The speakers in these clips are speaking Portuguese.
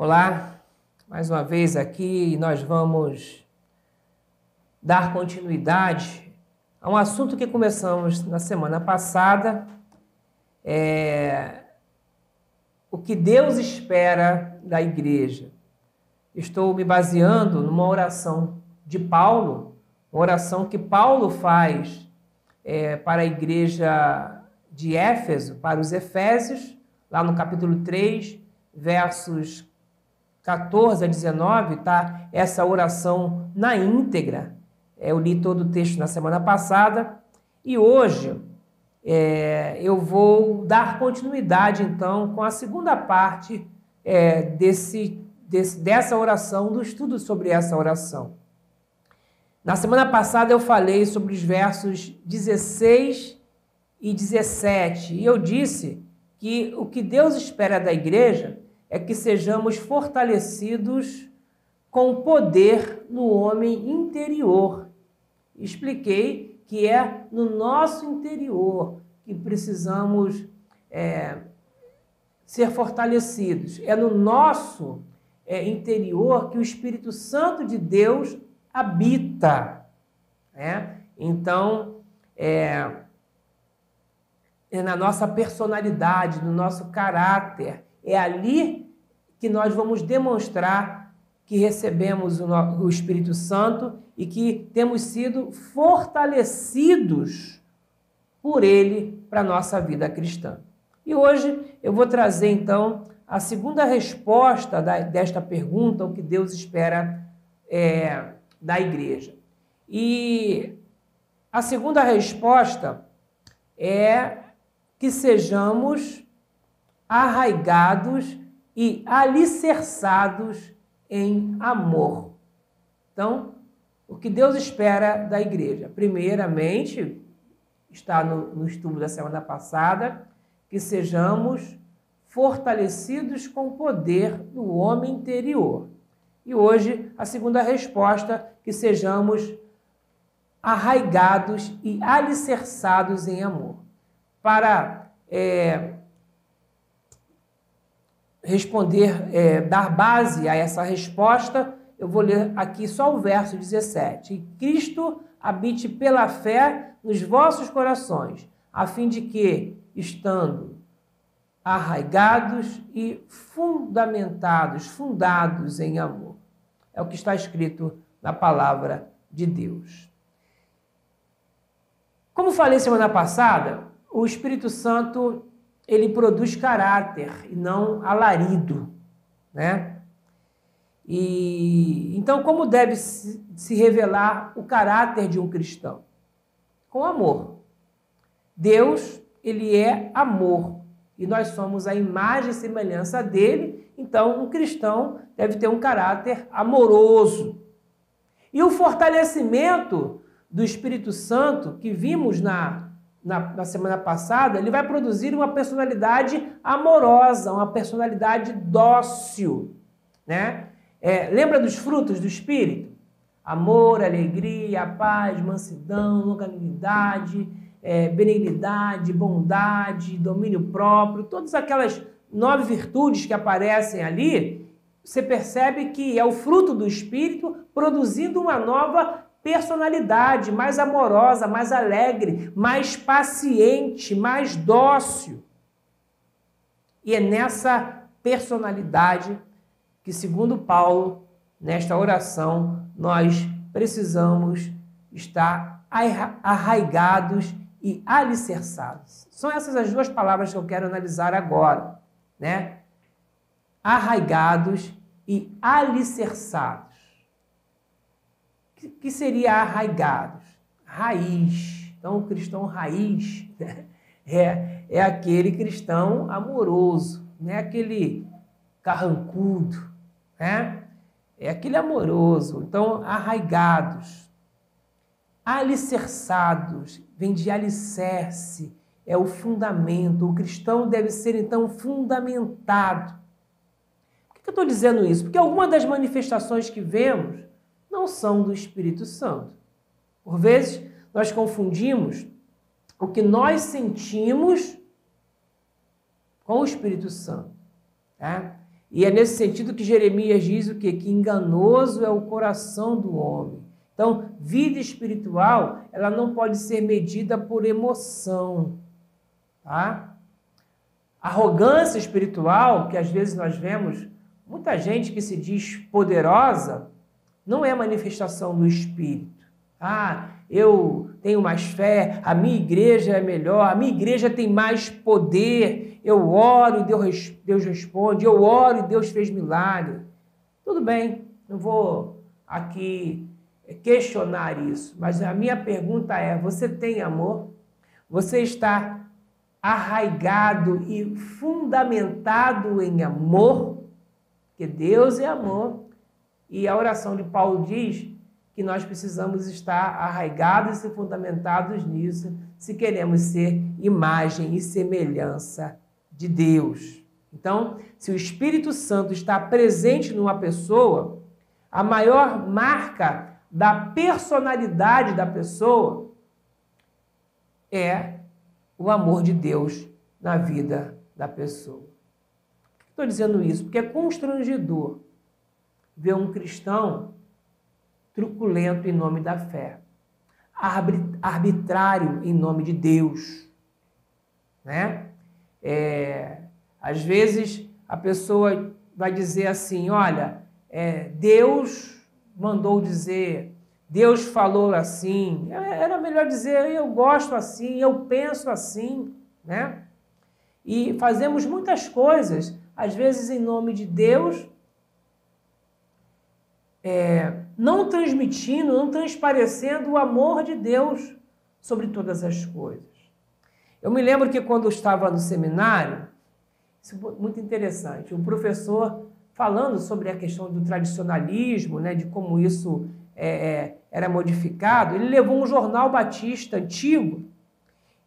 Olá, mais uma vez aqui nós vamos dar continuidade a um assunto que começamos na semana passada, o que Deus espera da igreja. Estou me baseando numa oração de Paulo, uma oração que Paulo faz para a igreja de Éfeso, para os Efésios, lá no capítulo 3, versos 14 a 19, tá? Essa oração na íntegra. Eu li todo o texto na semana passada e hoje eu vou dar continuidade, então, com a segunda parte dessa oração, do estudo sobre essa oração. Na semana passada eu falei sobre os versos 16 e 17 e eu disse que o que Deus espera da igreja é que sejamos fortalecidos com poder no homem interior. Expliquei que é no nosso interior que precisamos ser fortalecidos. É no nosso interior que o Espírito Santo de Deus habita. Então, é na nossa personalidade, no nosso caráter. É ali que nós vamos demonstrar que recebemos o Espírito Santo e que temos sido fortalecidos por Ele para a nossa vida cristã. E hoje eu vou trazer, então, a segunda resposta desta pergunta, o que Deus espera da igreja. E a segunda resposta é que sejamos arraigados e alicerçados em amor. Então, o que Deus espera da igreja? Primeiramente, está no estudo da semana passada, que sejamos fortalecidos com o poder do homem interior. E hoje, a segunda resposta, que sejamos arraigados e alicerçados em amor. Para responder, dar base a essa resposta, eu vou ler aqui só o verso 17. E Cristo habite pela fé nos vossos corações, a fim de que, estando arraigados e fundados em amor. É o que está escrito na palavra de Deus. Como falei semana passada, o Espírito Santo, ele produz caráter e não alarido, né? E então, como deve se revelar o caráter de um cristão? Com amor. Deus, ele é amor e nós somos a imagem e semelhança dele, então um cristão deve ter um caráter amoroso. E o fortalecimento do Espírito Santo, que vimos na semana passada, ele vai produzir uma personalidade amorosa, uma personalidade dócil, né? Lembra dos frutos do Espírito? Amor, alegria, paz, mansidão, longanimidade, benignidade, bondade, domínio próprio, todas aquelas 9 virtudes que aparecem ali, você percebe que é o fruto do Espírito produzindo uma nova personalidade mais amorosa, mais alegre, mais paciente, mais dócil. E é nessa personalidade que, segundo Paulo, nesta oração, nós precisamos estar arraigados e alicerçados. São essas as duas palavras que eu quero analisar agora, né? Arraigados e alicerçados. O que seria arraigados? Raiz. Então, o cristão raiz é aquele cristão amoroso, não é aquele carrancudo, né? É aquele amoroso. Então, arraigados. Alicerçados, vem de alicerce, é o fundamento. O cristão deve ser, então, fundamentado. Por que eu estou dizendo isso? Porque algumas das manifestações que vemos não são do Espírito Santo. Por vezes, nós confundimos o que nós sentimos com o Espírito Santo. Tá? E é nesse sentido que Jeremias diz o quê? Que enganoso é o coração do homem. Então, vida espiritual, ela não pode ser medida por emoção, tá? Arrogância espiritual, que às vezes nós vemos muita gente que se diz poderosa, não é manifestação do Espírito. Ah, eu tenho mais fé, a minha igreja é melhor, a minha igreja tem mais poder, eu oro e Deus responde, eu oro e Deus fez milagre. Tudo bem, não vou aqui questionar isso, mas a minha pergunta é, você tem amor? Você está arraigado e fundamentado em amor? Porque Deus é amor. E a oração de Paulo diz que nós precisamos estar arraigados e fundamentados nisso se queremos ser imagem e semelhança de Deus. Então, se o Espírito Santo está presente numa pessoa, a maior marca da personalidade da pessoa é o amor de Deus na vida da pessoa. Por que estou dizendo isso? Porque é constrangedor ver um cristão truculento em nome da fé, arbitrário em nome de Deus, né? Às vezes a pessoa vai dizer assim, olha, Deus mandou dizer, Deus falou assim, era melhor dizer eu gosto assim, eu penso assim, né? E fazemos muitas coisas, às vezes em nome de Deus, não transmitindo, não transparecendo o amor de Deus sobre todas as coisas. Eu me lembro que quando eu estava no seminário, isso foi muito interessante, um professor falando sobre a questão do tradicionalismo, né, de como isso era modificado, ele levou um jornal batista antigo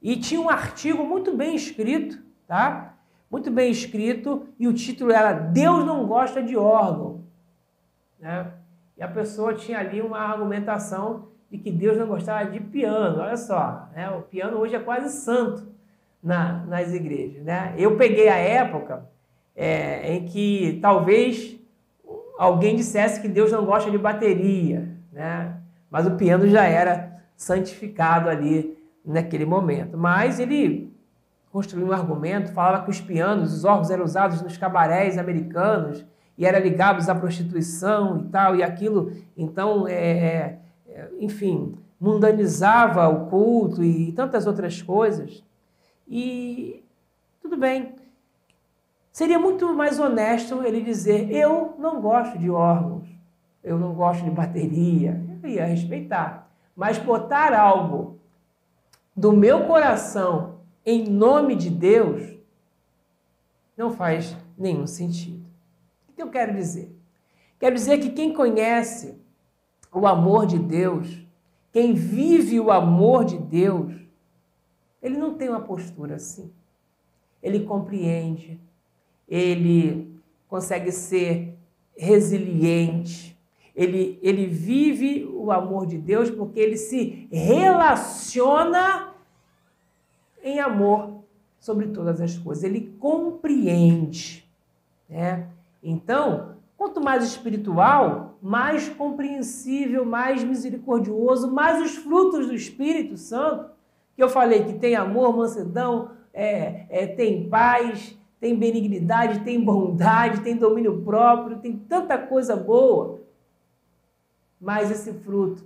e tinha um artigo muito bem escrito, tá? Muito bem escrito, e o título era Deus não gosta de órgão, né? E a pessoa tinha ali uma argumentação de que Deus não gostava de piano. Olha só, né? O piano hoje é quase santo nas igrejas, né? Eu peguei a época em que talvez alguém dissesse que Deus não gosta de bateria, né? Mas o piano já era santificado ali naquele momento. Mas ele construiu um argumento, falava que os pianos, os órgãos eram usados nos cabarés americanos e eram ligados à prostituição e tal, e aquilo, então, enfim, mundanizava o culto e tantas outras coisas. E tudo bem. Seria muito mais honesto ele dizer, eu não gosto de órgãos, eu não gosto de bateria, eu ia respeitar. Mas botar algo do meu coração em nome de Deus não faz nenhum sentido. O que eu quero dizer? Quero dizer que quem conhece o amor de Deus, quem vive o amor de Deus, ele não tem uma postura assim. Ele compreende, ele consegue ser resiliente, ele vive o amor de Deus porque ele se relaciona em amor sobre todas as coisas. Ele compreende, né? Então, quanto mais espiritual, mais compreensível, mais misericordioso, mais os frutos do Espírito Santo, que eu falei que tem amor, mansidão, tem paz, tem benignidade, tem bondade, tem domínio próprio, tem tanta coisa boa. Mas esse fruto,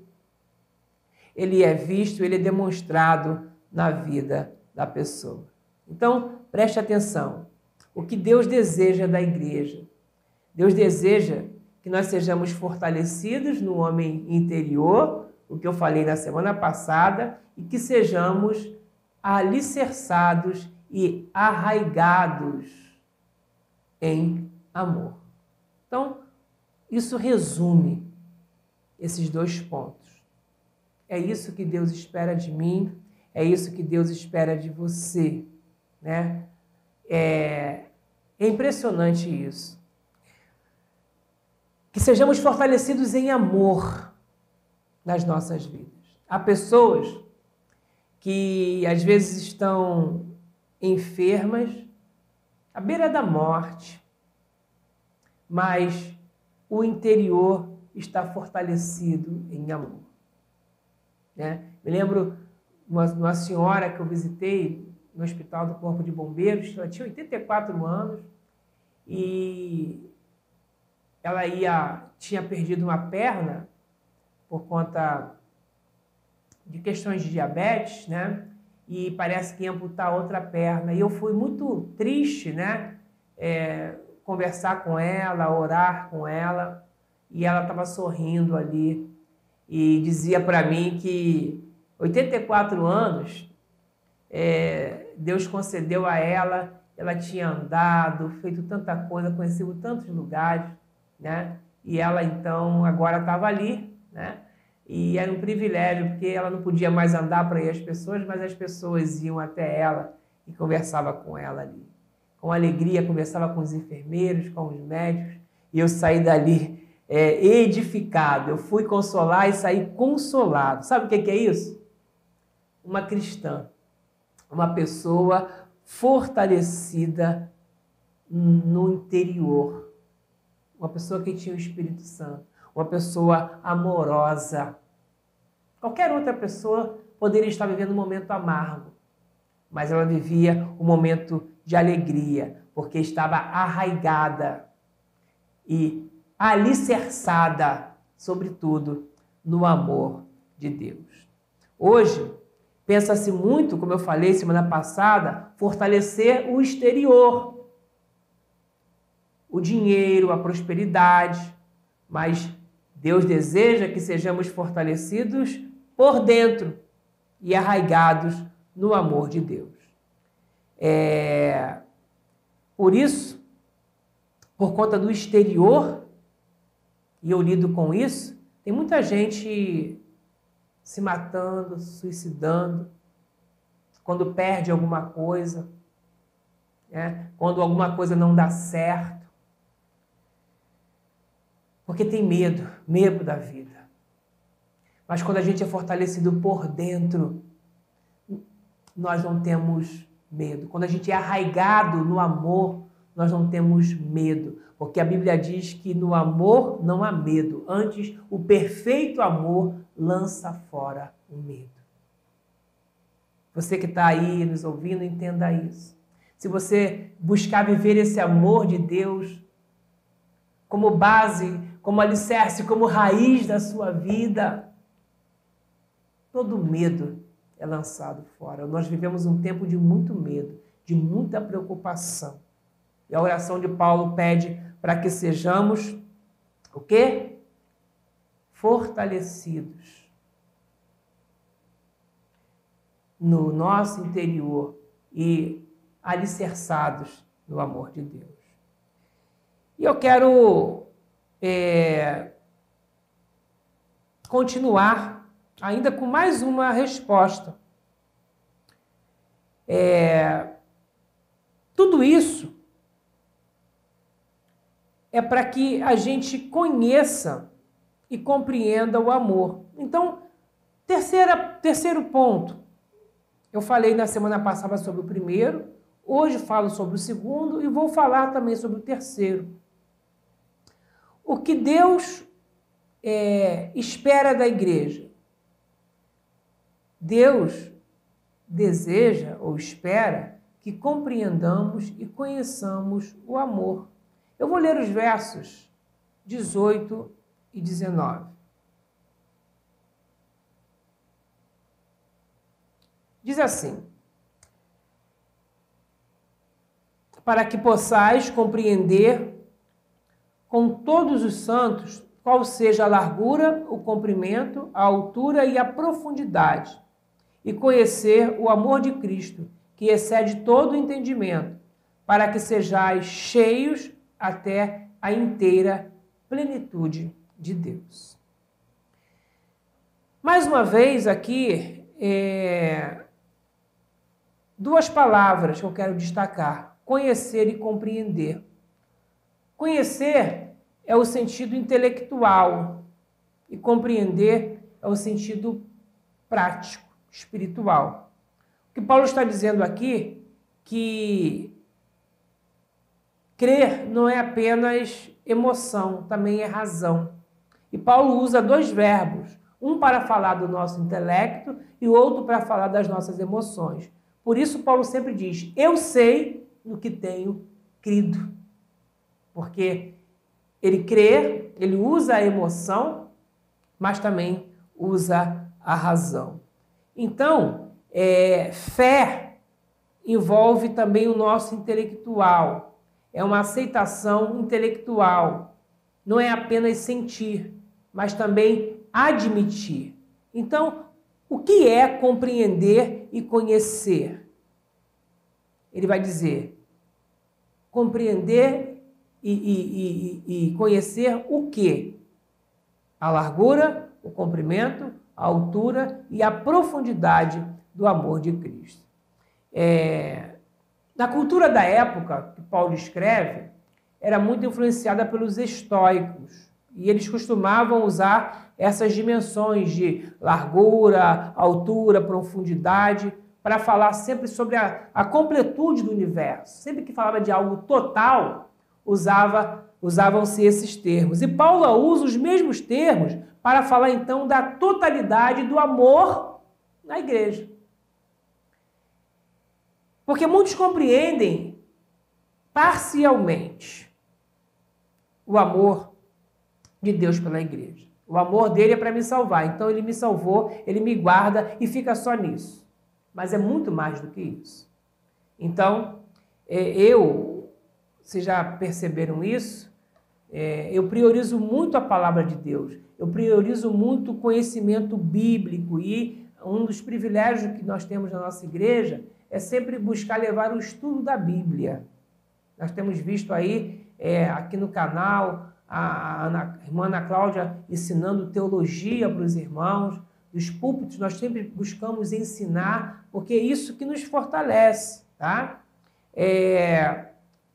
ele é visto, ele é demonstrado na vida da pessoa. Então, preste atenção. O que Deus deseja da igreja? Deus deseja que nós sejamos fortalecidos no homem interior, o que eu falei na semana passada, e que sejamos alicerçados e arraigados em amor. Então, isso resume esses dois pontos. É isso que Deus espera de mim, é isso que Deus espera de você, né? É impressionante isso. Que sejamos fortalecidos em amor nas nossas vidas. Há pessoas que às vezes estão enfermas, à beira da morte, mas o interior está fortalecido em amor. Né? Me lembro uma senhora que eu visitei no Hospital do Corpo de Bombeiros, ela tinha 84 anos e ela tinha perdido uma perna por conta de questões de diabetes, né? E parece que ia amputar outra perna. E eu fui muito triste, né? Conversar com ela, orar com ela, e ela estava sorrindo ali e dizia para mim que 84 anos Deus concedeu a ela, ela tinha andado, feito tanta coisa, conhecido tantos lugares, né? E ela então agora estava ali, né? E era um privilégio, porque ela não podia mais andar para ir às pessoas, mas as pessoas iam até ela e conversavam com ela ali. Com alegria, conversava com os enfermeiros, com os médicos, e eu saí dali edificado. Eu fui consolar e saí consolado. Sabe o que é isso? Uma cristã, uma pessoa fortalecida no interior, uma pessoa que tinha o Espírito Santo, uma pessoa amorosa. Qualquer outra pessoa poderia estar vivendo um momento amargo, mas ela vivia um momento de alegria, porque estava arraigada e alicerçada, sobretudo, no amor de Deus. Hoje, pensa-se muito, como eu falei semana passada, fortalecer o exterior, o dinheiro, a prosperidade, mas Deus deseja que sejamos fortalecidos por dentro e arraigados no amor de Deus. Por isso, por conta do exterior, e eu lido com isso, tem muita gente se matando, suicidando, quando perde alguma coisa, né? Quando alguma coisa não dá certo, porque tem medo da vida. Mas quando a gente é fortalecido por dentro, nós não temos medo. Quando a gente é arraigado no amor, nós não temos medo, porque a Bíblia diz que no amor não há medo. Antes, o perfeito amor lança fora o medo. Você que está aí nos ouvindo, entenda isso. Se você buscar viver esse amor de Deus como base, como alicerce, como raiz da sua vida, todo medo é lançado fora. Nós vivemos um tempo de muito medo, de muita preocupação. E a oração de Paulo pede para que sejamos o quê? Fortalecidos no nosso interior e alicerçados no amor de Deus. E eu quero continuar ainda com mais uma resposta. Tudo isso é para que a gente conheça e compreenda o amor. Então, terceiro ponto. Eu falei na semana passada sobre o primeiro, hoje falo sobre o segundo e vou falar também sobre o terceiro. O que Deus espera da igreja? Deus deseja ou espera que compreendamos e conheçamos o amor. Eu vou ler os versos 18 e 19. Diz assim: para que possais compreender com todos os santos qual seja a largura, o comprimento, a altura e a profundidade, e conhecer o amor de Cristo, que excede todo o entendimento, para que sejais cheios até a inteira plenitude de Deus. Mais uma vez aqui, duas palavras que eu quero destacar: conhecer e compreender. Conhecer é o sentido intelectual e compreender é o sentido prático, espiritual. O que Paulo está dizendo aqui que crer não é apenas emoção, também é razão. E Paulo usa dois verbos, um para falar do nosso intelecto e o outro para falar das nossas emoções. Por isso, Paulo sempre diz, eu sei no que tenho crido. Porque ele crê, ele usa a emoção, mas também usa a razão. Então, fé envolve também o nosso intelectual. É uma aceitação intelectual. Não é apenas sentir, mas também admitir. Então, o que é compreender e conhecer? Ele vai dizer, compreender e conhecer o quê? A largura, o comprimento, a altura e a profundidade do amor de Cristo. Na cultura da época que Paulo escreve, era muito influenciada pelos estoicos. E eles costumavam usar essas dimensões de largura, altura, profundidade, para falar sempre sobre a completude do universo. Sempre que falava de algo total, usavam-se esses termos. E Paulo usa os mesmos termos para falar, então, da totalidade do amor na igreja. Porque muitos compreendem parcialmente o amor de Deus pela igreja. O amor dele é para me salvar. Então, ele me salvou, ele me guarda e fica só nisso. Mas é muito mais do que isso. Então, vocês já perceberam isso? Eu priorizo muito a palavra de Deus. Eu priorizo muito o conhecimento bíblico. E um dos privilégios que nós temos na nossa igreja é sempre buscar levar o estudo da Bíblia. Nós temos visto aí, aqui no canal, a irmã Ana Cláudia ensinando teologia para os irmãos. Dos púlpitos nós sempre buscamos ensinar, porque é isso que nos fortalece, tá?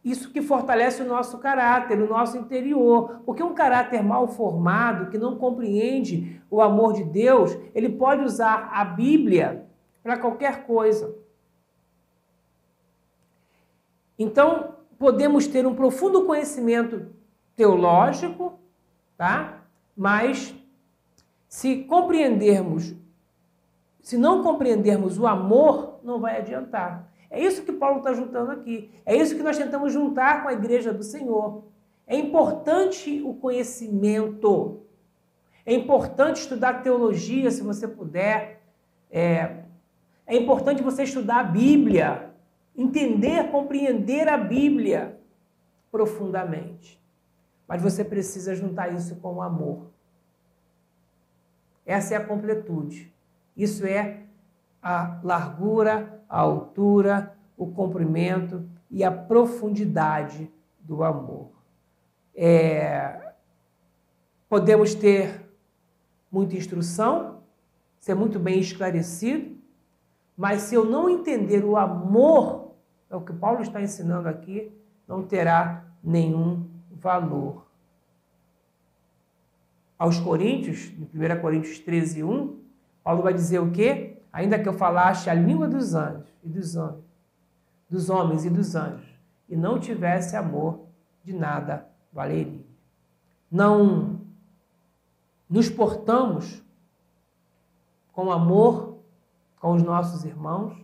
Isso que fortalece o nosso caráter, o nosso interior. Porque um caráter mal formado, que não compreende o amor de Deus, ele pode usar a Bíblia para qualquer coisa. Então, podemos ter um profundo conhecimento teológico, tá? Mas se não compreendermos o amor, não vai adiantar. É isso que Paulo está juntando aqui. É isso que nós tentamos juntar com a igreja do Senhor. É importante o conhecimento. É importante estudar teologia, se você puder. É importante você estudar a Bíblia. Entender, compreender a Bíblia profundamente. Mas você precisa juntar isso com o amor. Essa é a completude. Isso é a largura, a altura, o comprimento e a profundidade do amor. Podemos ter muita instrução, ser muito bem esclarecido, mas se eu não entender o amor, é o que Paulo está ensinando aqui, não terá nenhum valor. Aos Coríntios, em 1 Coríntios 13, 1, Paulo vai dizer o quê? Ainda que eu falasse a língua dos anjos e dos homens e dos anjos, e não tivesse amor, de nada valeria. Não nos portamos com amor com os nossos irmãos,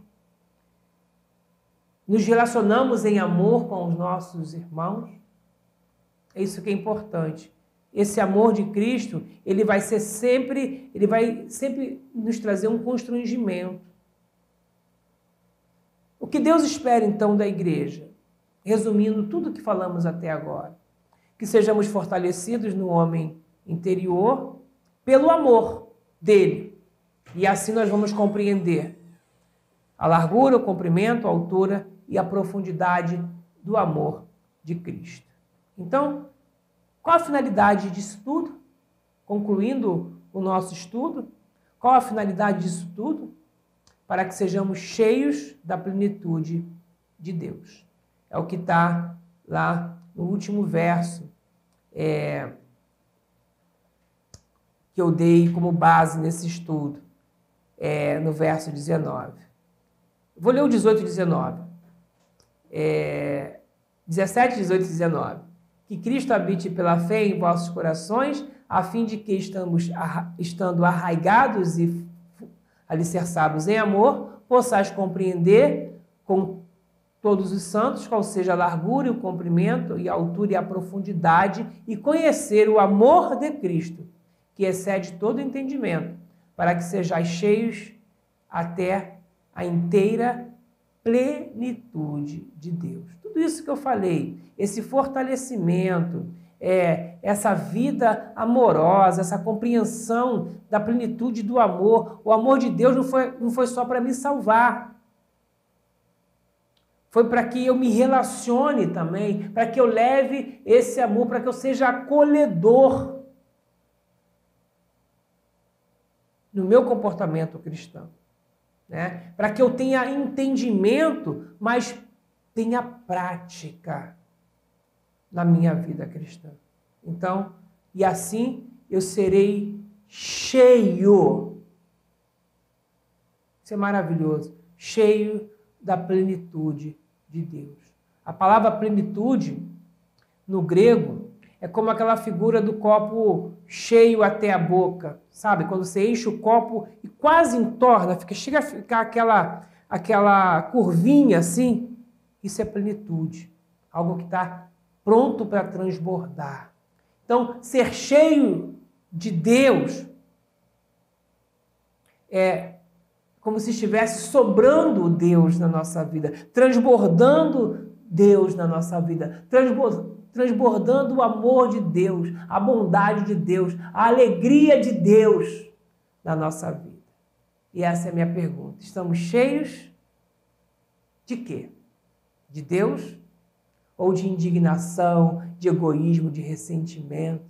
nos relacionamos em amor com os nossos irmãos. É isso que é importante. Esse amor de Cristo, ele vai sempre nos trazer um constrangimento. O que Deus espera, então, da igreja? Resumindo tudo o que falamos até agora. Que sejamos fortalecidos no homem interior pelo amor dele. E assim nós vamos compreender a largura, o comprimento, a altura e a profundidade do amor de Cristo. Então, qual a finalidade disso tudo? Concluindo o nosso estudo, qual a finalidade disso tudo? Para que sejamos cheios da plenitude de Deus. É o que está lá no último verso que eu dei como base nesse estudo, no verso 19. Vou ler o 18 e 19. 17, 18 e 19. que Cristo habite pela fé em vossos corações, a fim de que, estando arraigados e alicerçados em amor, possais compreender com todos os santos qual seja a largura e o comprimento e a altura e a profundidade, e conhecer o amor de Cristo, que excede todo entendimento, para que sejais cheios até a inteira plenitude de Deus. Tudo isso que eu falei, esse fortalecimento, essa vida amorosa, essa compreensão da plenitude do amor. O amor de Deus não foi só para me salvar. Foi para que eu me relacione também, para que eu leve esse amor, para que eu seja acolhedor no meu comportamento cristão, né? Para que eu tenha entendimento, mas tenha prática na minha vida cristã. Então, e assim eu serei cheio. Isso é maravilhoso. Cheio da plenitude de Deus. A palavra plenitude, no grego, é como aquela figura do copo cheio até a boca, sabe? Quando você enche o copo e quase entorna, chega a ficar aquela curvinha assim. Isso é plenitude. Algo que está pronto para transbordar. Então, ser cheio de Deus é como se estivesse sobrando Deus na nossa vida, transbordando Deus na nossa vida, transbordando o amor de Deus, a bondade de Deus, a alegria de Deus na nossa vida. E essa é a minha pergunta. Estamos cheios de quê? De Deus? Ou de indignação, de egoísmo, de ressentimento?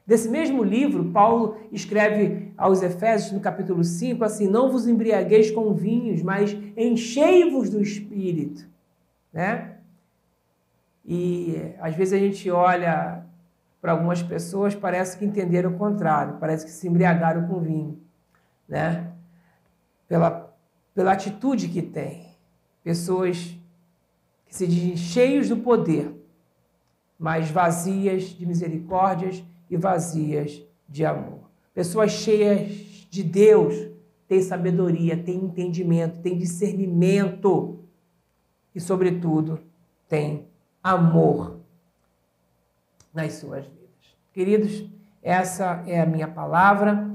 Desse mesmo livro, Paulo escreve aos Efésios, no capítulo 5, assim: não vos embriagueis com vinhos, mas enchei-vos do Espírito. Né? E às vezes a gente olha para algumas pessoas, parece que entenderam o contrário, parece que se embriagaram com vinho, né? Pela atitude que tem. Pessoas que se dizem cheios do poder, mas vazias de misericórdias e vazias de amor. Pessoas cheias de Deus têm sabedoria, têm entendimento, têm discernimento e, sobretudo, têm amor nas suas vidas. Queridos, essa é a minha palavra,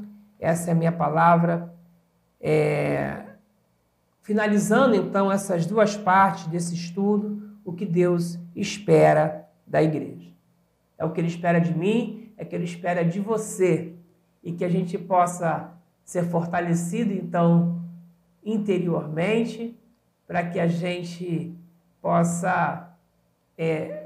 finalizando, então, essas duas partes desse estudo, o que Deus espera da igreja. É o que Ele espera de mim, é o que Ele espera de você, e que a gente possa ser fortalecido, então, interiormente, para que a gente possa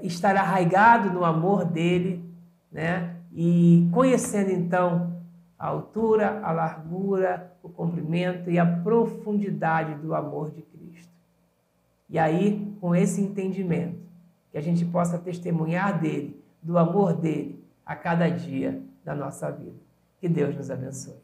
estar arraigado no amor dEle, né? E conhecendo, então, a altura, a largura, o comprimento e a profundidade do amor de Cristo. E aí, com esse entendimento, que a gente possa testemunhar dEle, do amor dEle, a cada dia da nossa vida. Que Deus nos abençoe.